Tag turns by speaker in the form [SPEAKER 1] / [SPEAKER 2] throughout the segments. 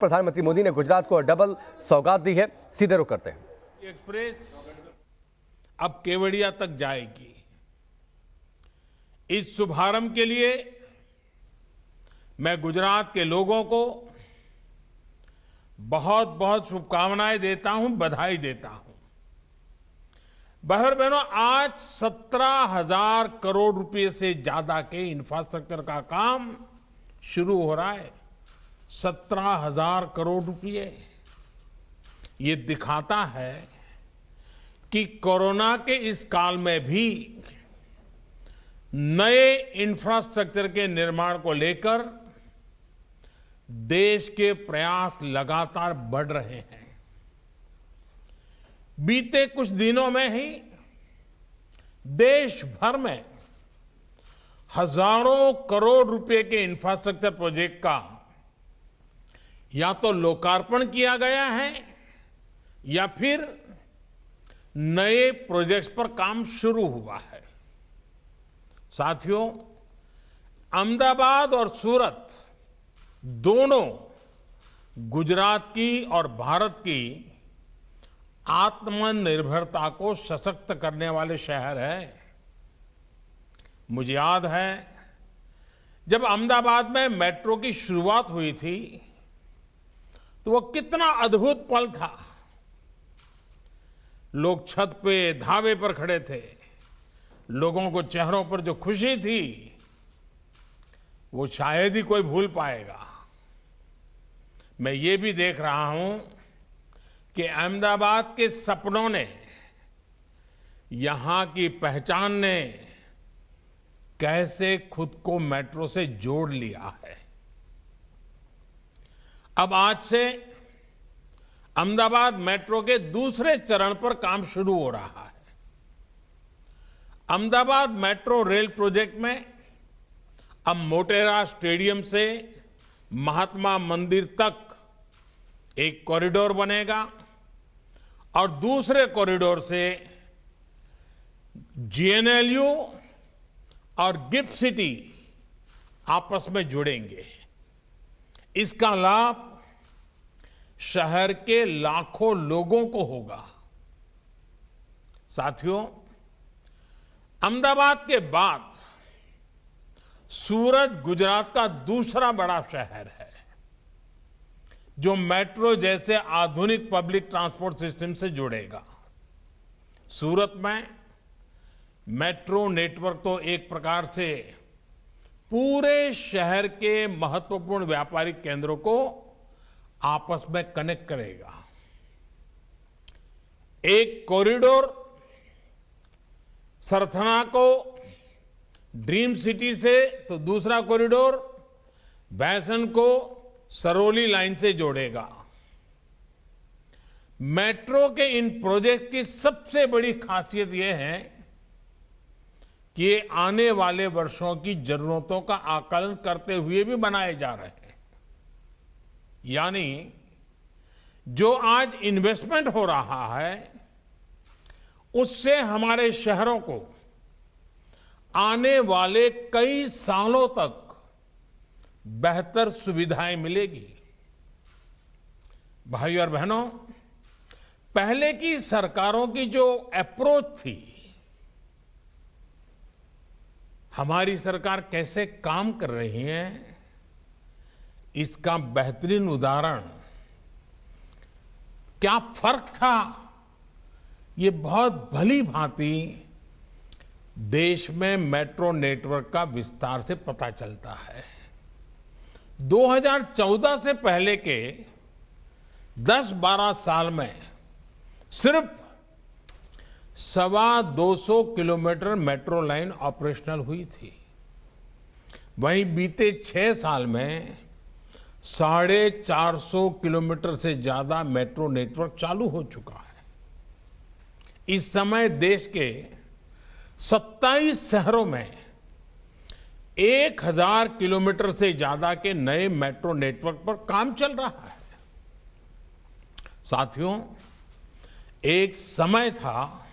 [SPEAKER 1] प्रधानमंत्री मोदी ने गुजरात को डबल सौगात दी है। सीधे रुख करते हैं।
[SPEAKER 2] एक्सप्रेस अब केवड़िया तक जाएगी। इस शुभारंभ के लिए मैं गुजरात के लोगों को बहुत बहुत शुभकामनाएं देता हूं, बधाई देता हूं। बहनों, आज 17,000 करोड़ रुपए से ज्यादा के इंफ्रास्ट्रक्चर का काम शुरू हो रहा है। 17,000 करोड़ रुपए। ये दिखाता है कि कोरोना के इस काल में भी नए इंफ्रास्ट्रक्चर के निर्माण को लेकर देश के प्रयास लगातार बढ़ रहे हैं। बीते कुछ दिनों में ही देश भर में हजारों करोड़ रुपए के इंफ्रास्ट्रक्चर प्रोजेक्ट का या तो लोकार्पण किया गया है या फिर नए प्रोजेक्ट्स पर काम शुरू हुआ है। साथियों, अहमदाबाद और सूरत दोनों गुजरात की और भारत की आत्मनिर्भरता को सशक्त करने वाले शहर हैं। मुझे याद है जब अहमदाबाद में मेट्रो की शुरुआत हुई थी तो वो कितना अद्भुत पल था। लोग छत पे धावे पर खड़े थे। लोगों को चेहरों पर जो खुशी थी वो शायद ही कोई भूल पाएगा। मैं ये भी देख रहा हूं कि अहमदाबाद के सपनों ने, यहां की पहचान ने कैसे खुद को मेट्रो से जोड़ लिया है। अब आज से अहमदाबाद मेट्रो के दूसरे चरण पर काम शुरू हो रहा है। अहमदाबाद मेट्रो रेल प्रोजेक्ट में अब मोटेरा स्टेडियम से महात्मा मंदिर तक एक कॉरिडोर बनेगा और दूसरे कॉरिडोर से जीएनएलयू और गिफ्ट सिटी आपस में जुड़ेंगे। इसका लाभ शहर के लाखों लोगों को होगा। साथियों, अहमदाबाद के बाद सूरत गुजरात का दूसरा बड़ा शहर है जो मेट्रो जैसे आधुनिक पब्लिक ट्रांसपोर्ट सिस्टम से जुड़ेगा। सूरत में मेट्रो नेटवर्क तो एक प्रकार से पूरे शहर के महत्वपूर्ण व्यापारिक केंद्रों को आपस में कनेक्ट करेगा। एक कॉरिडोर सरथना को ड्रीम सिटी से तो दूसरा कॉरिडोर भैसन को सरौली लाइन से जोड़ेगा। मेट्रो के इन प्रोजेक्ट की सबसे बड़ी खासियत यह है कि ये आने वाले वर्षों की जरूरतों का आकलन करते हुए भी बनाए जा रहे हैं। यानी जो आज इन्वेस्टमेंट हो रहा है उससे हमारे शहरों को आने वाले कई सालों तक बेहतर सुविधाएं मिलेगी। भाई और बहनों, पहले की सरकारों की जो अप्रोच थी, हमारी सरकार कैसे काम कर रही है, इसका बेहतरीन उदाहरण क्या फर्क था, ये बहुत भली भांति देश में मेट्रो नेटवर्क का विस्तार से पता चलता है। 2014 से पहले के 10-12 साल में सिर्फ 250 किलोमीटर मेट्रो लाइन ऑपरेशनल हुई थी। वहीं बीते 6 साल में 450 किलोमीटर से ज्यादा मेट्रो नेटवर्क चालू हो चुका है। इस समय देश के 27 शहरों में 1000 किलोमीटर से ज्यादा के नए मेट्रो नेटवर्क पर काम चल रहा है। साथियों, एक समय था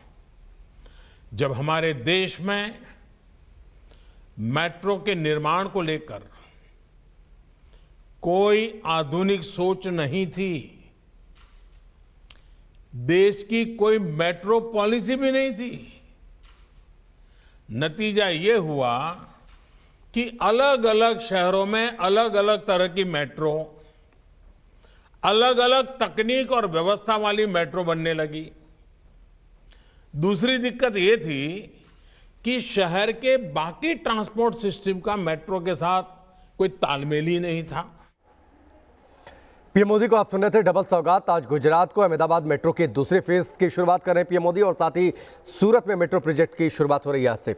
[SPEAKER 2] जब हमारे देश में मेट्रो के निर्माण को लेकर कोई आधुनिक सोच नहीं थी, देश की कोई मेट्रो पॉलिसी भी नहीं थी। नतीजा ये हुआ कि अलग अलग शहरों में अलग अलग तरह की मेट्रो, अलग अलग तकनीक और व्यवस्था वाली मेट्रो बनने लगी। दूसरी दिक्कत ये थी कि शहर के बाकी ट्रांसपोर्ट सिस्टम का मेट्रो के साथ कोई तालमेल ही नहीं था।
[SPEAKER 1] पीएम मोदी को आप सुन रहे थे। डबल सौगात। आज गुजरात को अहमदाबाद मेट्रो के दूसरे फेज की शुरुआत कर रहे हैं पीएम मोदी और साथ ही सूरत में मेट्रो प्रोजेक्ट की शुरुआत हो रही है आज से।